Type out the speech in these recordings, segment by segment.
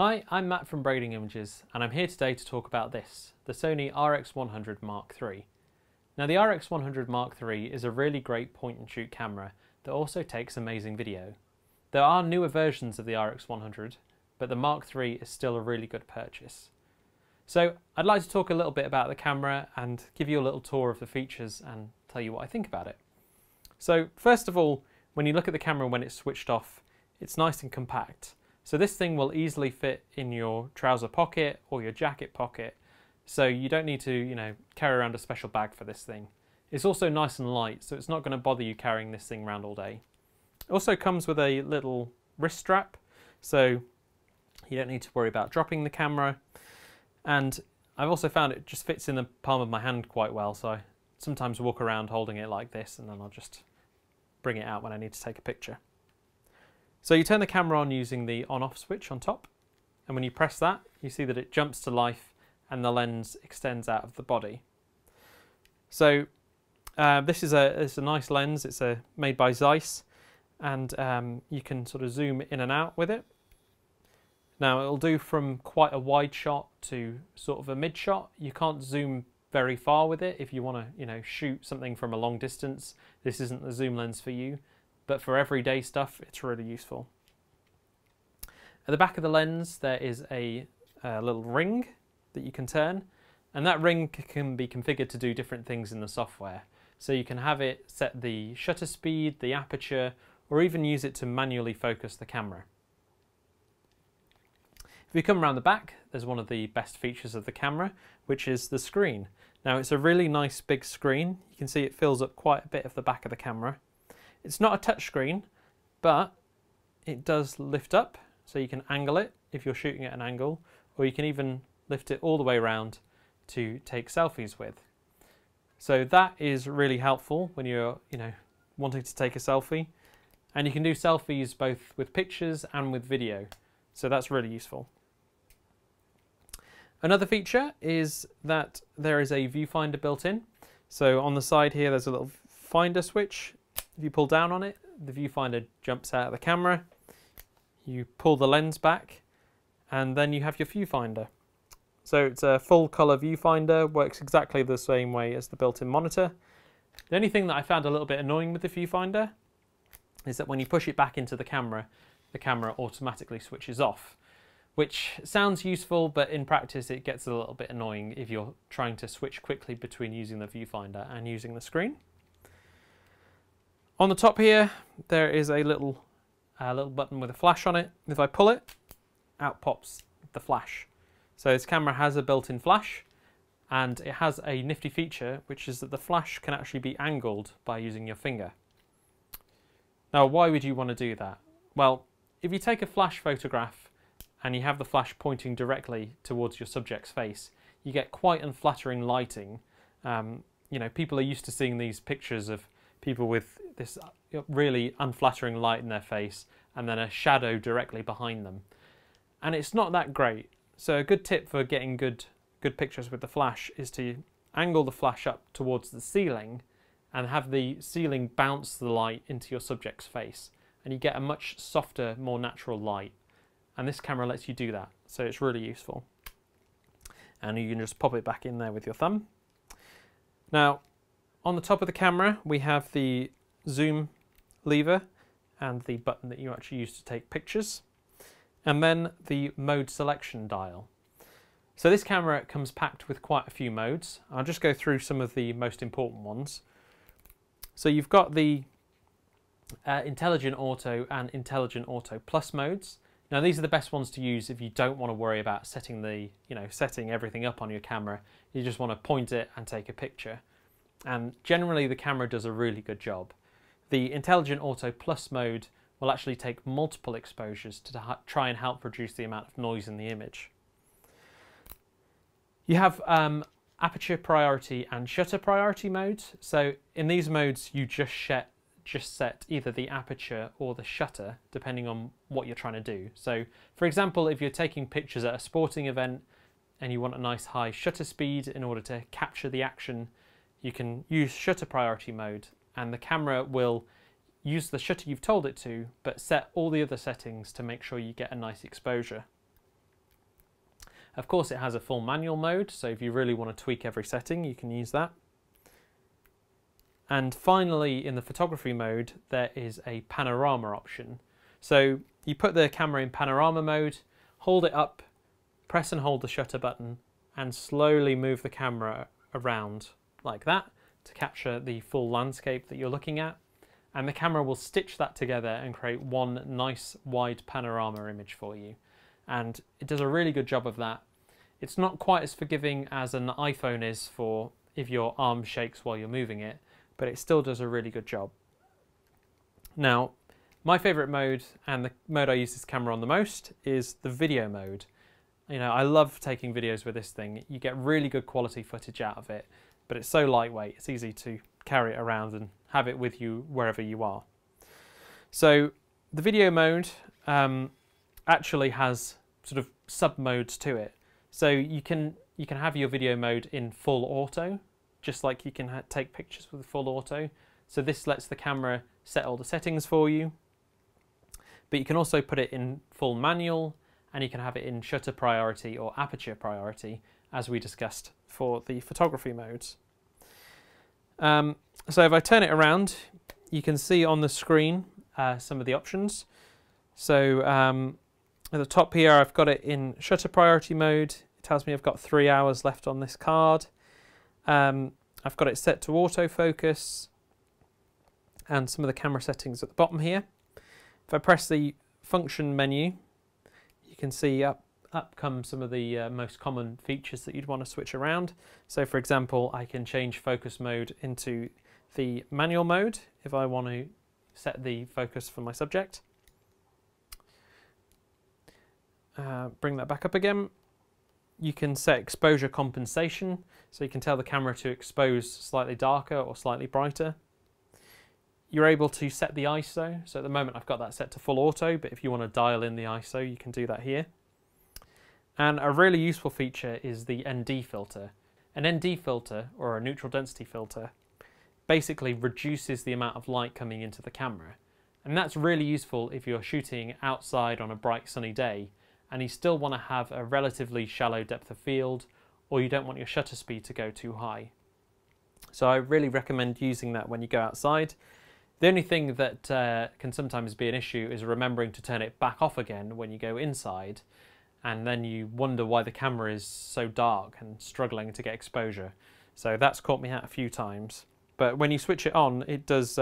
Hi, I'm Matt from Braiding Images, and I'm here today to talk about this, the Sony RX100M3. Now the RX100M3 is a really great point-and-shoot camera that also takes amazing video. There are newer versions of the RX100, but the Mark III is still a really good purchase. So I'd like to talk a little bit about the camera and give you a little tour of the features and tell you what I think about it. So first of all, when you look at the camera when it's switched off, it's nice and compact. So this thing will easily fit in your trouser pocket or your jacket pocket, so you don't need to, carry around a special bag for this thing. It's also nice and light, so it's not going to bother you carrying this thing around all day. It also comes with a little wrist strap, so you don't need to worry about dropping the camera. And I've also found it just fits in the palm of my hand quite well, so I sometimes walk around holding it like this, and then I'll just bring it out when I need to take a picture. So you turn the camera on using the on-off switch on top, and when you press that, you see that it jumps to life and the lens extends out of the body. So this is a nice lens. It's made by Zeiss, and you can sort of zoom in and out with it. Now it'll do from quite a wide shot to sort of a mid shot. You can't zoom very far with it if you want to shoot something from a long distance. This isn't the zoom lens for you. But for everyday stuff, it's really useful. At the back of the lens, there is a little ring that you can turn, and that ring can be configured to do different things in the software. So you can have it set the shutter speed, the aperture, or even use it to manually focus the camera. If you come around the back, there's one of the best features of the camera, which is the screen. Now it's a really nice big screen. You can see it fills up quite a bit of the back of the camera. It's not a touch screen, but it does lift up, so you can angle it if you're shooting at an angle, or you can even lift it all the way around to take selfies with. So that is really helpful when you're wanting to take a selfie, and you can do selfies both with pictures and with video, so that's really useful. Another feature is that there is a viewfinder built in. So on the side here there's a little finder switch. If you pull down on it, the viewfinder jumps out of the camera. You pull the lens back, and then you have your viewfinder. So it's a full color viewfinder, works exactly the same way as the built-in monitor. The only thing that I found a little bit annoying with the viewfinder is that when you push it back into the camera automatically switches off, which sounds useful, but in practice it gets a little bit annoying if you're trying to switch quickly between using the viewfinder and using the screen. On the top here, there is a little button with a flash on it. If I pull it, out pops the flash. So this camera has a built-in flash, and it has a nifty feature, which is that the flash can actually be angled by using your finger. Now, why would you want to do that? Well, if you take a flash photograph and you have the flash pointing directly towards your subject's face, you get quite unflattering lighting. People are used to seeing these pictures of people with this really unflattering light in their face and then a shadow directly behind them. And it's not that great. So a good tip for getting good pictures with the flash is to angle the flash up towards the ceiling and have the ceiling bounce the light into your subject's face. And you get a much softer, more natural light. And this camera lets you do that. So it's really useful. And you can just pop it back in there with your thumb. Now, on the top of the camera, we have the zoom lever and the button that you actually use to take pictures, and then the mode selection dial. So this camera comes packed with quite a few modes. I'll just go through some of the most important ones. So you've got the Intelligent Auto and Intelligent Auto Plus modes. Now these are the best ones to use if you don't want to worry about setting everything up on your camera. You just want to point it and take a picture. And generally the camera does a really good job. The Intelligent Auto Plus mode will actually take multiple exposures to try and help reduce the amount of noise in the image. You have Aperture Priority and Shutter Priority modes. So in these modes you just set either the aperture or the shutter depending on what you're trying to do. So for example, if you're taking pictures at a sporting event and you want a nice high shutter speed in order to capture the action, you can use shutter priority mode, and the camera will use the shutter you've told it to, but set all the other settings to make sure you get a nice exposure. Of course it has a full manual mode, so if you really want to tweak every setting you can use that. And finally, in the photography mode there is a panorama option. So you put the camera in panorama mode, hold it up, press and hold the shutter button, and slowly move the camera around like that to capture the full landscape that you're looking at. And the camera will stitch that together and create one nice wide panorama image for you. And it does a really good job of that. It's not quite as forgiving as an iPhone is for if your arm shakes while you're moving it, but it still does a really good job. Now, my favourite mode, and the mode I use this camera on the most, is the video mode. You know, I love taking videos with this thing. You get really good quality footage out of it, but it's so lightweight, it's easy to carry it around and have it with you wherever you are. So the video mode actually has sort of sub-modes to it. So you can have your video mode in full auto, just like you can take pictures with full auto. So this lets the camera set all the settings for you. But you can also put it in full manual, and you can have it in shutter priority or aperture priority, as we discussed for the photography modes. So if I turn it around, you can see on the screen some of the options. So at the top here, I've got it in shutter priority mode. It tells me I've got 3 hours left on this card. I've got it set to autofocus, and some of the camera settings at the bottom here. If I press the function menu, you can see up come some of the most common features that you'd want to switch around. So for example, I can change focus mode into the manual mode if I want to set the focus for my subject. Bring that back up again. You can set exposure compensation, so you can tell the camera to expose slightly darker or slightly brighter. You're able to set the ISO, so at the moment I've got that set to full auto, but if you want to dial in the ISO you can do that here. And a really useful feature is the ND filter. An ND filter, or a neutral density filter, basically reduces the amount of light coming into the camera. And that's really useful if you're shooting outside on a bright sunny day and you still want to have a relatively shallow depth of field, or you don't want your shutter speed to go too high. So I really recommend using that when you go outside. The only thing that can sometimes be an issue is remembering to turn it back off again when you go inside, and then you wonder why the camera is so dark and struggling to get exposure. So that's caught me out a few times. But when you switch it on, it does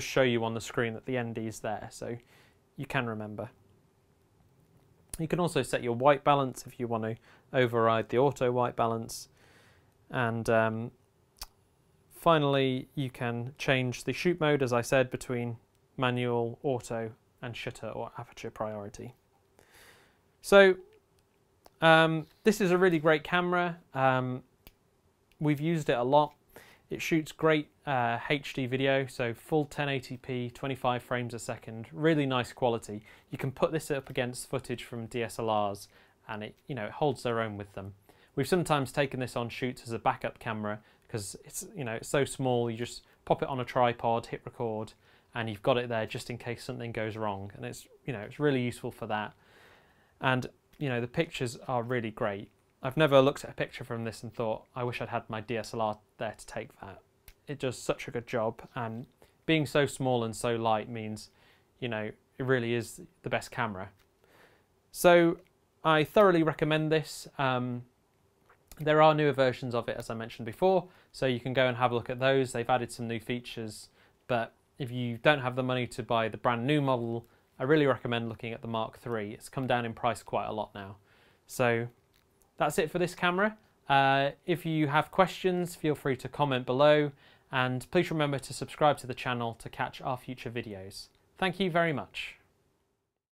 show you on the screen that the ND is there, so you can remember. You can also set your white balance if you want to override the auto white balance. And finally, you can change the shoot mode, as I said, between manual, auto, and shutter or aperture priority. So this is a really great camera. We've used it a lot. It shoots great HD video, so full 1080p, 25 frames a second, really nice quality. You can put this up against footage from DSLRs and it holds their own with them. We've sometimes taken this on shoots as a backup camera because it's so small, you just pop it on a tripod, hit record, and you've got it there just in case something goes wrong. And it's really useful for that. And the pictures are really great. I've never looked at a picture from this and thought, I wish I'd had my DSLR there to take that. It does such a good job, and being so small and so light means, it really is the best camera. So I thoroughly recommend this. There are newer versions of it, as I mentioned before, so you can go and have a look at those. They've added some new features, but if you don't have the money to buy the brand new model, I really recommend looking at the Mark III. It's come down in price quite a lot now. So that's it for this camera. If you have questions, feel free to comment below, and please remember to subscribe to the channel to catch our future videos. Thank you very much.